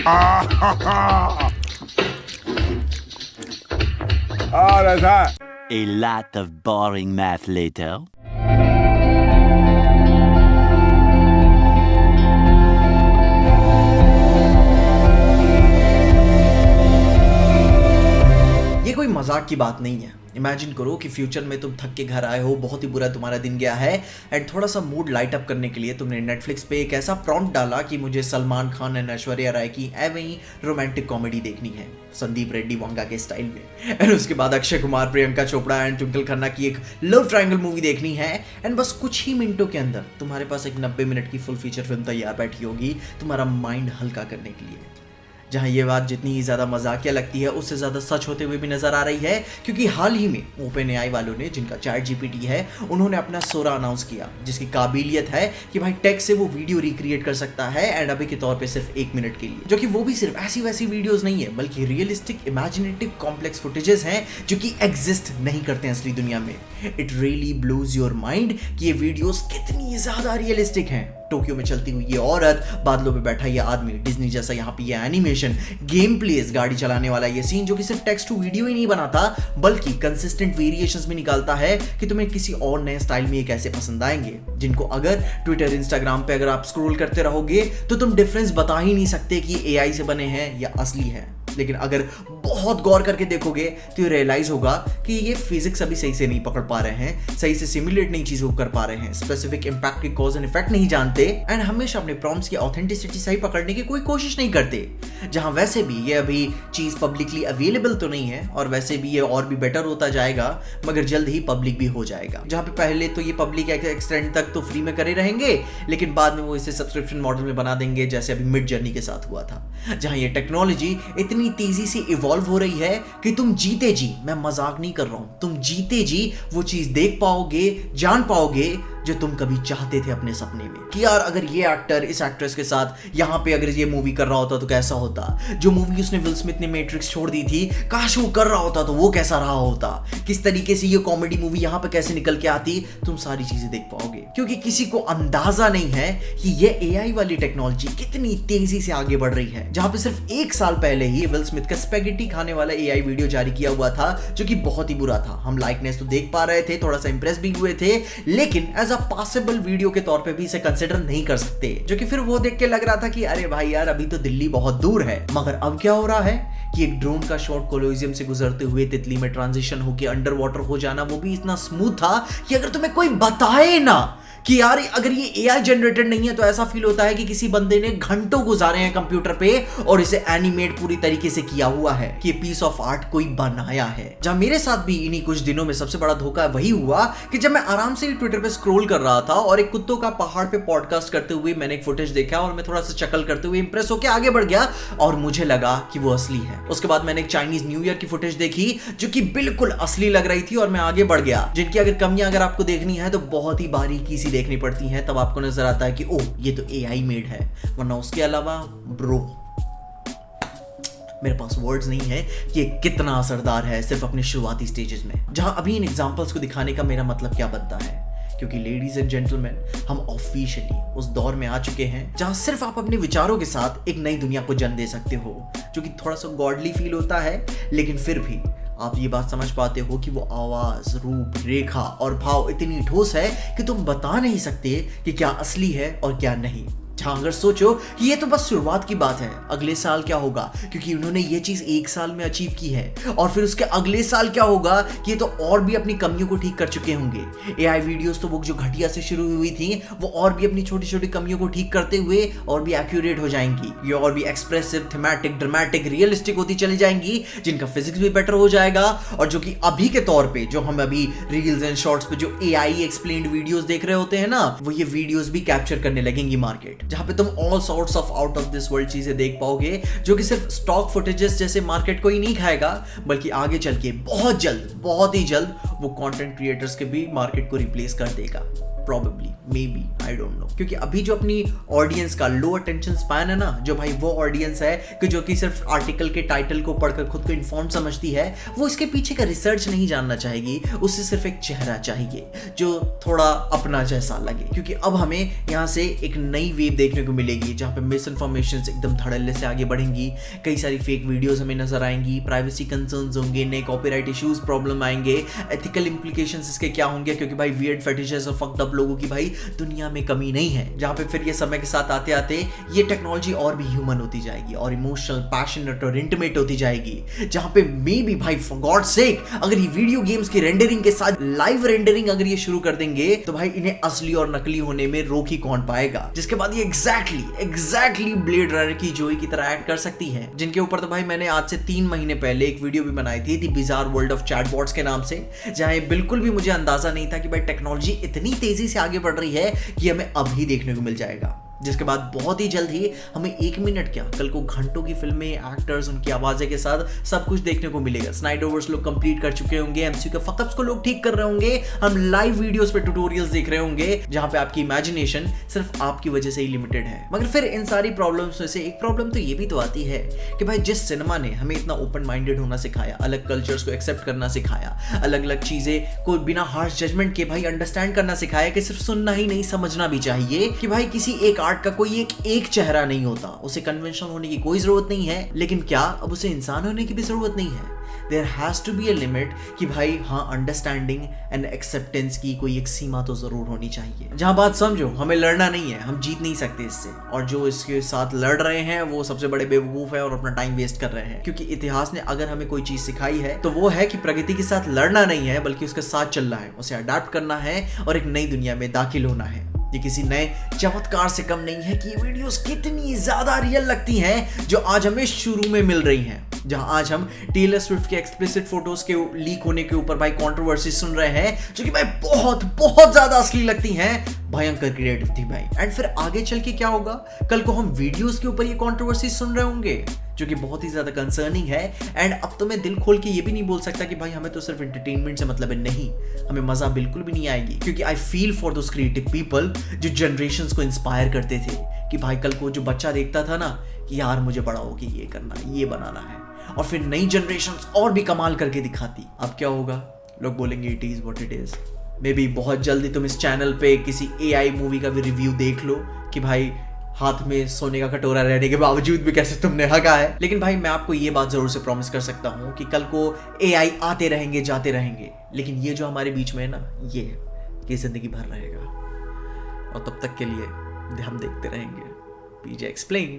Oh, that's hot. A lot of boring math later. ये कोई मजाक की बात नहीं है। इमेजिन करो कि फ्यूचर में तुम थक के घर आए हो, बहुत ही बुरा तुम्हारा दिन गया है एंड थोड़ा सा मूड लाइट अप करने के लिए तुमने नेटफ्लिक्स पे एक ऐसा प्रॉम्प्ट डाला कि मुझे सलमान खान एंड ऐश्वर्या राय की एवं ही रोमांटिक कॉमेडी देखनी है, संदीप रेड्डी वांगा के स्टाइल में। एंड उसके बाद अक्षय कुमार, प्रियंका चोपड़ा एंड ट्विंकल खन्ना की एक लव ट्रायंगल मूवी देखनी है एंड बस कुछ ही मिनटों के अंदर तुम्हारे पास एक 90 मिनट की फुल फीचर फिल्म तैयार बैठी होगी तुम्हारा माइंड हल्का करने के लिए। जहां ये बात जितनी ही ज़्यादा मजाकिया लगती है उससे ज़्यादा सच होते हुए भी नजर आ रही है, क्योंकि हाल ही में ओपन एआई वालों ने, जिनका चैट जीपीटी है, उन्होंने अपना सोरा अनाउंस किया, जिसकी काबिलियत है कि भाई टेक्स्ट से वो वीडियो रिक्रिएट कर सकता है एंड अभी के तौर पे सिर्फ 1 मिनट के लिए, जो कि वो भी सिर्फ ऐसी वैसी वीडियोस नहीं है बल्कि रियलिस्टिक इमेजिनेटिव कॉम्प्लेक्स फुटेजेस हैं जो कि एग्जिस्ट नहीं करते हैं असली दुनिया में। It really blows your mind कि ये वीडियोस कितनी ज़्यादा रियलिस्टिक हैं। टोक्यो में चलती हुई ये औरत, बादलों पे बैठा ये आदमी, डिज्नी जैसा यहाँ पे ये एनिमेशन, गेम प्लेस, गाड़ी चलाने वाला ये सीन जो कि सिर्फ टेक्स्ट टू वीडियो ही नहीं बनाता बल्कि कंसिस्टेंट वेरिएशंस भी निकालता है कि तुम्हें किसी और नए स्टाइल में ये कैसे पसंद आएंगे, जिनको अगर ट्विटर, इंस्टाग्राम पे अगर आप स्क्रॉल करते रहोगे तो तुम डिफरेंस बता ही नहीं सकते कि ये एआई से बने हैं या असली है। लेकिन अगर बहुत गौर करके देखोगे तो ये रियलाइज होगा कि ये फिजिक्स अभी सही से नहीं पकड़ पा रहे हैं, सही से सिमुलेट नहीं चीजों को कर पा रहे हैं, स्पेसिफिक इंपैक्ट की कॉज एंड इफेक्ट नहीं जानते एंड हमेशा अपने प्रॉम्प्ट्स की ऑथेंटिसिटी सही पकड़ने की कोई कोशिश नहीं करते। जहां वैसे भी ये अभी चीज पब्लिकली अवेलेबल तो नहीं है और वैसे भी ये और भी बेटर होता जाएगा, मगर जल्द ही पब्लिक भी हो जाएगा। जहां पे पहले तो ये पब्लिक एक्सटेंड तक तो फ्री में करे रहेंगे, लेकिन बाद में वो इसे सब्सक्रिप्शन मॉडल में बना देंगे, जैसे अभी मिड जर्नी के साथ हुआ था। जहां ये टेक्नोलॉजी इतनी तेजी से इवॉल्व हो रही है कि तुम जीते जी, मैं मजाक नहीं कर रहा हूं, तुम जीते जी वो चीज देख पाओगे, जान पाओगे जो तुम कभी चाहते थे अपने सपने में कि यार अगर ये एक्टर इस एक्ट्रेस के साथ यहाँ पे अगर ये मूवी कर रहा होता तो कैसा होता, जो मूवी उसने विल स्मिथ ने मैट्रिक्स छोड़ दी थी काश वो कर रहा होता तो वो कैसा रहा होता, किस तरीके से ये कॉमेडी मूवी यहाँ पे कैसे निकल के आती, तुम सारी चीजें देख पाओगे। क्योंकि किसी को अंदाजा नहीं है कि ये एआई वाली टेक्नोलॉजी कितनी तेजी से आगे बढ़ रही है। जहां पे सिर्फ 1 साल पहले ही विल स्मिथ का स्पेगेटी खाने वाला एआई वीडियो जारी किया हुआ था जो कि बहुत ही बुरा था। हम लाइकनेस तो देख पा रहे थे, थोड़ा सा इंप्रेस भी हुए थे, लेकिन एज अ पॉसिबल वीडियो के तौर पे भी इसे कंसिडर नहीं कर सकते, जो कि फिर वो देख के लग रहा था कि अरे भाई यार अभी तो दिल्ली बहुत दूर है। मगर अब क्या हो रहा है कि एक ड्रोन का शॉट कोलोसियम से गुजरते हुए तितली में ट्रांजिशन होकर अंडर वाटर हो जाना, वो भी इतना स्मूथ था कि अगर तुम्हें कोई बताए ना कि यार अगर ये एआई जनरेटेड नहीं है तो ऐसा फील होता है कि किसी बंदे ने घंटों गुजारे हैं कंप्यूटर पे और इसे एनिमेट पूरी तरीके से किया हुआ है कि पीस ऑफ आर्ट कोई बनाया है। जहां मेरे साथ भी इन्हीं कुछ दिनों में सबसे बड़ा धोखा वही हुआ कि जब मैं आराम से ट्विटर पे स्क्रॉल कर रहा था और एक कुत्तों का पहाड़ पे पॉडकास्ट करते हुए मैंने एक फुटेज देखा और मैं थोड़ा सा चकल करते हुए इंप्रेस होकर आगे बढ़ गया और मुझे लगा कि वो असली है। उसके बाद मैंने एक चाइनीज न्यू ईयर की फुटेज देखी जो कि बिल्कुल असली लग रही थी और मैं आगे बढ़ गया, जिनकी अगर कमियां अगर आपको देखनी है तो बहुत ही बारीकी सी देखनी पड़ती है, तब आपको नजर आता है कि ओह ये तो एआई मेड है, वरना उसके अलावा ब्रो मेरे पास वर्ड्स नहीं है कि ये कितना असरदार है सिर्फ अपने शुरुआती स्टेजेस में। जहां अभी इन एग्जांपल्स को दिखाने का मेरा मतलब क्या बनता है, क्योंकि लेडीज एंड जेंटलमैन हम ऑफिशियली उस दौर में आ चुके हैं जहां सिर्फ आप अपने विचारों के साथ एक नई दुनिया को जन्म दे सकते हो, जो कि थोड़ा सा गॉडली फील होता है, लेकिन फिर भी आप ये बात समझ पाते हो कि वो आवाज, रूप, रेखा और भाव इतनी ठोस है कि तुम बता नहीं सकते कि क्या असली है और क्या नहीं। जहां अगर सोचो कि ये तो बस शुरुआत की बात है, अगले साल क्या होगा, क्योंकि उन्होंने ये चीज 1 साल में अचीव की है, और फिर उसके अगले साल क्या होगा कि ये तो और भी अपनी कमियों को ठीक कर चुके होंगे। एआई वीडियोस तो वो जो घटिया से शुरू हुई थी वो और भी अपनी छोटी छोटी कमियों को ठीक करते हुए और भी एक्यूरेट हो जाएंगी, ये और भी एक्सप्रेसिव, थीमेटिक, ड्रामेटिक, रियलिस्टिक होती चली जाएंगी, जिनका फिजिक्स भी बेटर हो जाएगा, और जो कि अभी के तौर पे जो हम अभी रील्स एंड शॉर्ट्स पे जो एआई एक्सप्लेन्ड वीडियोस देख रहे होते हैं ना, वो ये वीडियोस भी कैप्चर करने लगेंगी मार्केट, जहां पे तुम all sorts of out of this world चीजें देख पाओगे, जो कि सिर्फ स्टॉक फुटेजेस जैसे मार्केट को ही नहीं खाएगा, बल्कि आगे चल के बहुत जल्द, बहुत ही जल्द वो कंटेंट क्रिएटर्स के भी मार्केट को रिप्लेस कर देगा, probably, may be, I don't know, क्योंकि अभी जो अपनी ऑडियंस का लो अटेंशन स्पैन है ना, जो भाई वो ऑडियंस है कि जो कि सिर्फ आर्टिकल के टाइटल को पढ़कर खुद को इन्फॉर्म समझती है, वो इसके पीछे का रिसर्च नहीं जानना चाहेगी। उससे सिर्फ एक चेहरा चाहिए जो थोड़ा अपना जैसा लगे, क्योंकि अब हमें यहाँ से एक नई वेव देखने को मिलेगी जहाँ पे मिस इन्फॉर्मेशन एकदम धड़ल्ले से आगे बढ़ेंगी, कई सारी फेक वीडियोस हमें नजर आएंगी, प्राइवेसी कंसर्न्स होंगे, नए कॉपीराइट इश्यूज प्रॉब्लम आएंगे, एथिकल इंप्लीकेशंस इसके क्या होंगे, क्योंकि भाई वियर्ड फेटिशेस और फक्ड अप लोगों की भाई दुनिया में कमी नहीं है। जहाँ पे फिर ये समय के साथ आते आते ये टेक्नोलॉजी और भी ह्यूमन होती जाएगी और इमोशनल, पैशनेट और इंटीमेट होती जाएगी, जहाँ पे मे बी भाई फॉर गॉड सेक अगर ये वीडियो गेम्स की रेंडरिंग के साथ लाइव रेंडरिंग अगर ये शुरू कर देंगे तो भाई इन्हें असली और नकली होने में रोक ही कौन पाएगा। जिसके बाद ये एग्जैक्टली ब्लेड रनर की जोई की तरह एक्ट कर सकती है, जिनके ऊपर तो भाई मैंने आज से 3 महीने पहले एक वीडियो भी बनाई थी, the bizarre world of chatbots के नाम से, जहां बिल्कुल भी मुझे अंदाजा नहीं था कि भाई टेक्नोलॉजी इतनी तेजी से आगे बढ़ रही है कि हमें अभी देखने को मिल जाएगा। जिसके बाद बहुत ही जल्द ही हमें 1 मिनट क्या कल को घंटों की फिल्में, एक्टर्स, उनकी आवाजें के साथ सब कुछ देखने को मिलेगा। स्नाइडरवर्स लोग कंप्लीट कर चुके होंगे, एमसीयू के फकअप्स को लोग ठीक कर रहे होंगे, हम लाइव वीडियोस पे ट्यूटोरियल्स देख रहे होंगे जहां पे आपकी इमेजिनेशन सिर्फ आपकी वजह से ही लिमिटेड है। मगर फिर इन सारी प्रॉब्लम्स में से एक प्रॉब्लम तो ये भी तो आती है कि भाई जिस सिनेमा ने हमें इतना ओपन माइंडेड होना सिखाया, अलग कल्चर्स को एक्सेप्ट करना सिखाया, अलग अलग चीजें को बिना हार्श जजमेंट के भाई अंडरस्टैंड करना सिखाया कि सिर्फ सुनना ही नहीं समझना भी चाहिए, कि भाई किसी एक आर्ट का कोई एक चेहरा नहीं होता, उसे कन्वेंशनल होने की कोई जरूरत नहीं है, लेकिन क्या अब उसे इंसान होने की भी जरूरत नहीं है। There has to be a limit कि भाई हाँ, अंडरस्टैंडिंग एंड एक्सेप्टेंस की कोई एक सीमा तो जरूर होनी चाहिए। जहां बात समझो, हमें लड़ना नहीं है, हम जीत नहीं सकते इससे, और जो इसके साथ लड़ रहे हैं वो सबसे बड़े बेवकूफ है और अपना टाइम वेस्ट कर रहे हैं। क्योंकि इतिहास ने अगर हमें कोई चीज सिखाई है तो वो है कि प्रगति के साथ लड़ना नहीं है, बल्कि उसके साथ चलना है, उसे अडैप्ट करना है और एक नई दुनिया में दाखिल होना है। ये किसी नए चमत्कार से कम नहीं है कि ये वीडियोस कितनी ज्यादा रियल लगती हैं जो आज हमें शुरू में मिल रही हैं। जहां आज हम टेलर स्विफ्ट के एक्सप्लिसिट फोटोज के लीक होने के ऊपर भाई कंट्रोवर्सी सुन रहे हैं, जो कि भाई बहुत ज्यादा असली लगती हैं, भयंकर क्रिएटिव थी भाई। एंड फिर आगे चल के क्या होगा, कल को हम वीडियोस के ऊपर ये कंट्रोवर्सी सुन रहे होंगे जो कि बहुत ही ज्यादा कंसर्निंग है। एंड अब तो मैं दिल खोल के ये भी नहीं बोल सकता कि भाई हमें तो सिर्फ एंटरटेनमेंट से मतलब है, नहीं, हमें मजा बिल्कुल भी नहीं आएगी, क्योंकि I feel for those creative people जो जनरेशंस को इंस्पायर करते थे कि भाई कल को जो बच्चा देखता था ना कि यार मुझे बड़ा हो के ये करना है, ये बनाना है, और फिर नई जनरेशंस और भी कमाल करके दिखाती। अब क्या होगा, लोग बोलेंगे it is what it is. May be बहुत जल्दी तुम इस चैनल पे किसी AI मूवी का भी रिव्यू देख लो कि भाई हाथ में सोने का कटोरा रहने के बावजूद भी कैसे तुमने हगा है। लेकिन भाई मैं आपको ये बात जरूर से प्रॉमिस कर सकता हूँ कि कल को AI आते रहेंगे, जाते रहेंगे, लेकिन ये जो हमारे बीच में है ना, ये जिंदगी भर रहेगा, और तब तक के लिए हम देखते रहेंगे PJ Explain।